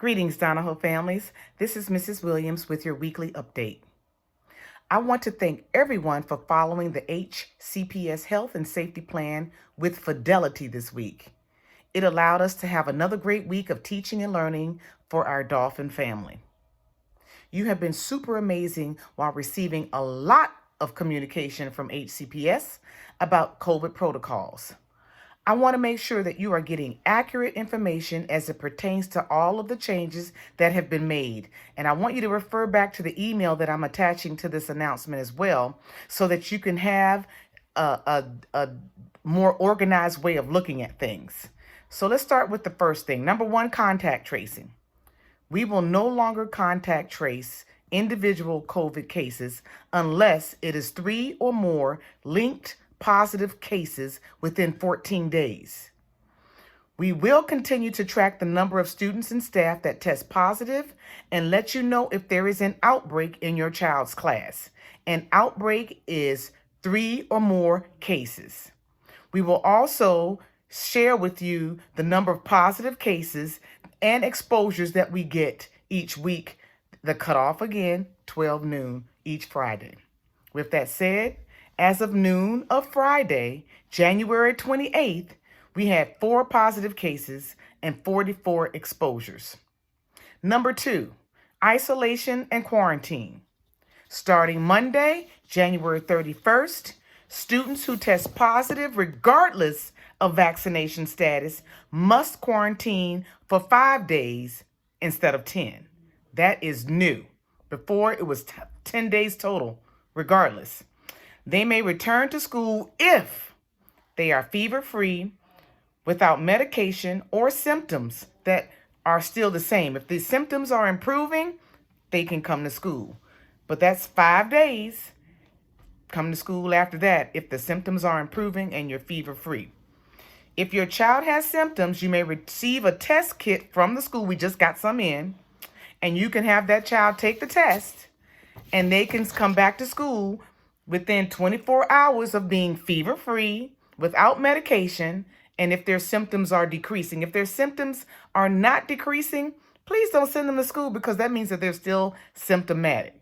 Greetings, Donahoe families. This is Mrs. Williams with your weekly update. I want to thank everyone for following the HCPS Health and Safety Plan with fidelity this week. It allowed us to have another great week of teaching and learning for our Dolphin family. You have been super amazing while receiving a lot of communication from HCPS about COVID protocols. I want to make sure that you are getting accurate information as it pertains to all of the changes that have been made. And I want you to refer back to the email that I'm attaching to this announcement as well, so that you can have a more organized way of looking at things. So let's start with the first thing. Number one, contact tracing. We will no longer contact trace individual COVID cases unless it is 3 or more linked positive cases within 14 days. We will continue to track the number of students and staff that test positive and let you know if there is an outbreak in your child's class. An outbreak is 3 or more cases. We will also share with you the number of positive cases and exposures that we get each week. The cutoff again, 12 noon each Friday. With that said, as of noon of Friday, January 28th, we had 4 positive cases and 44 exposures. Number 2, isolation and quarantine. Starting Monday, January 31st, students who test positive, regardless of vaccination status, must quarantine for 5 days instead of 10. That is new. Before, it was 10 days total, regardless. They may return to school if they are fever-free, without medication or symptoms that are still the same. If the symptoms are improving, they can come to school. But that's 5 days. Come to school after that if the symptoms are improving and you're fever-free. If your child has symptoms, you may receive a test kit from the school. We just got some in. And you can have that child take the test, and they can come back to school within 24 hours of being fever-free, without medication, and if their symptoms are decreasing. If their symptoms are not decreasing, please don't send them to school, because that means that they're still symptomatic.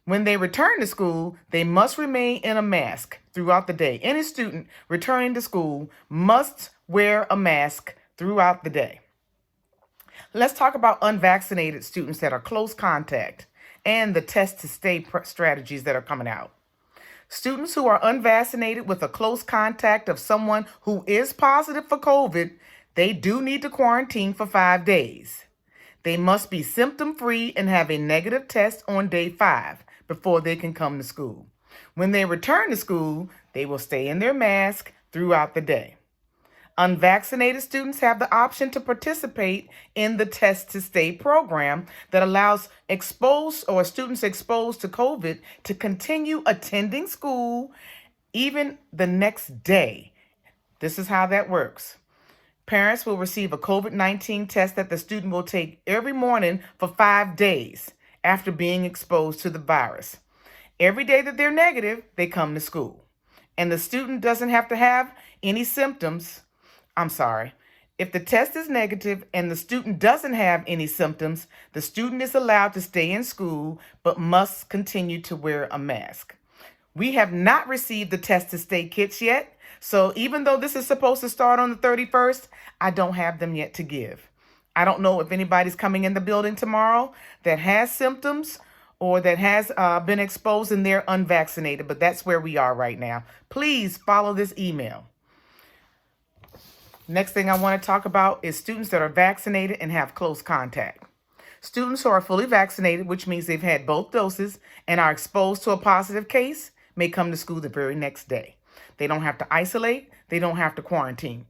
When they return to school, they must remain in a mask throughout the day. Any student returning to school must wear a mask throughout the day. Let's talk about unvaccinated students that are close contact and the test to stay strategies that are coming out. Students who are unvaccinated with a close contact of someone who is positive for COVID, they do need to quarantine for 5 days. They must be symptom-free and have a negative test on day 5 before they can come to school. When they return to school, they will stay in their mask throughout the day. Unvaccinated students have the option to participate in the Test to Stay program that allows students exposed to COVID to continue attending school even the next day. This is how that works. Parents will receive a COVID-19 test that the student will take every morning for 5 days after being exposed to the virus. Every day that they're negative, they come to school. And the student doesn't have to have any symptoms. If the test is negative and the student doesn't have any symptoms, the student is allowed to stay in school but must continue to wear a mask. We have not received the test to stay kits yet, so even though this is supposed to start on the 31st, I don't have them yet to give. I don't know if anybody's coming in the building tomorrow that has symptoms or that has been exposed and they're unvaccinated, but that's where we are right now. Please follow this email. Next thing I want to talk about is students that are vaccinated and have close contact. Students who are fully vaccinated, which means they've had both doses and are exposed to a positive case, may come to school the very next day. They don't have to isolate. They don't have to quarantine.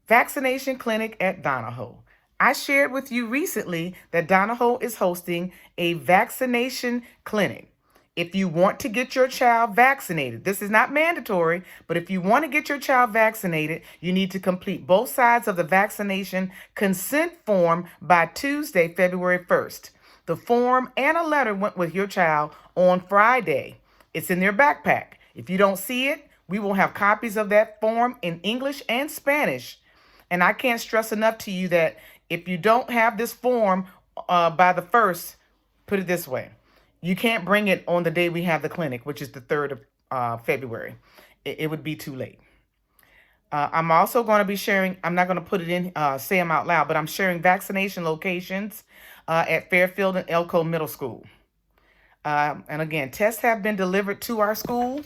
Vaccination Clinic at Donahoe. I shared with you recently that Donahoe is hosting a vaccination clinic. If you want to get your child vaccinated, this is not mandatory, but if you want to get your child vaccinated, you need to complete both sides of the vaccination consent form by Tuesday, February 1st. The form and a letter went with your child on Friday. It's in their backpack. If you don't see it, we will have copies of that form in English and Spanish. And I can't stress enough to you that If you don't have this form by the 1st, put it this way. You can't bring it on the day we have the clinic, which is the 3rd of February. It would be too late. I'm also going to be sharing, I'm not going to put it in, say them out loud, but I'm sharing vaccination locations at Fairfield and Elko Middle School. And again, tests have been delivered to our school.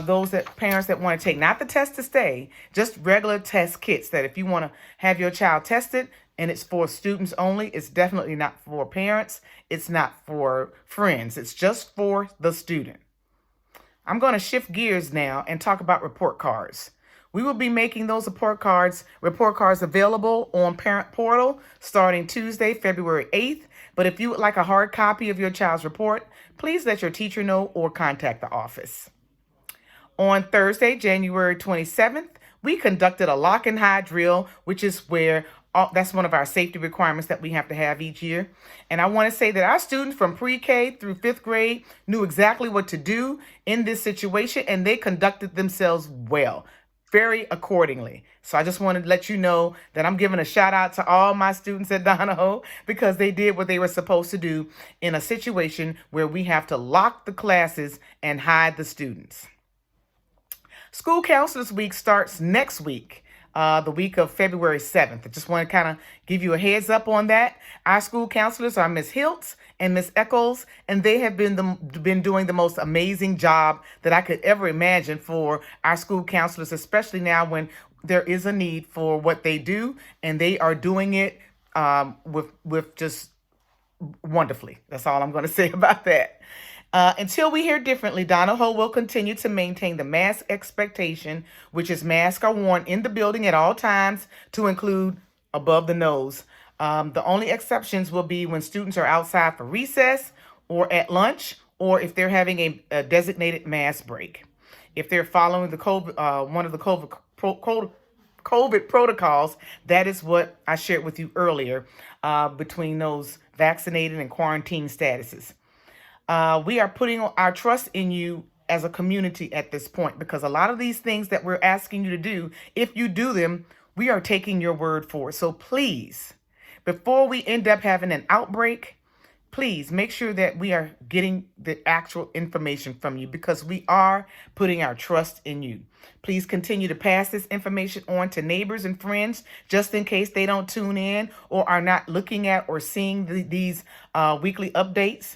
Those parents that want to take, not the test to stay, just regular test kits that if you want to have your child tested and it's for students only, it's definitely not for parents. It's not for friends. It's just for the student. I'm going to shift gears now and talk about report cards. We will be making those report cards available on Parent Portal starting Tuesday, February 8th. But if you would like a hard copy of your child's report, please let your teacher know or contact the office. On Thursday, January 27th, we conducted a lock and hide drill, which is where that's one of our safety requirements that we have to have each year. And I want to say that our students from pre-K through 5th grade knew exactly what to do in this situation, and they conducted themselves well, very accordingly. So I just wanted to let you know that I'm giving a shout out to all my students at Donahoe because they did what they were supposed to do in a situation where we have to lock the classes and hide the students. School Counselors Week starts next week, the week of February 7th. I just want to kind of give you a heads up on that. Our school counselors are Ms. Hiltz and Ms. Eccles, and they have been doing the most amazing job that I could ever imagine for our school counselors, especially now when there is a need for what they do, and they are doing it with just wonderfully. That's all I'm going to say about that. Until we hear differently, Donahoe will continue to maintain the mask expectation, which is masks are worn in the building at all times to include above the nose. The only exceptions will be when students are outside for recess or at lunch, or if they're having a designated mask break. If they're following the one of the COVID protocols, that is what I shared with you earlier between those vaccinated and quarantine statuses. We are putting our trust in you as a community at this point because a lot of these things that we're asking you to do, if you do them, we are taking your word for it. So please, before we end up having an outbreak, please make sure that we are getting the actual information from you because we are putting our trust in you. Please continue to pass this information on to neighbors and friends just in case they don't tune in or are not looking at or seeing these weekly updates.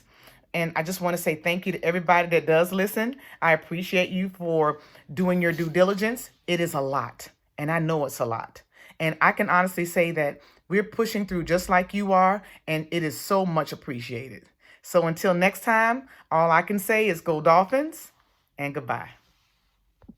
And I just want to say thank you to everybody that does listen. I appreciate you for doing your due diligence. It is a lot, and I know it's a lot. And I can honestly say that we're pushing through just like you are, and it is so much appreciated. So until next time, all I can say is go Dolphins and goodbye.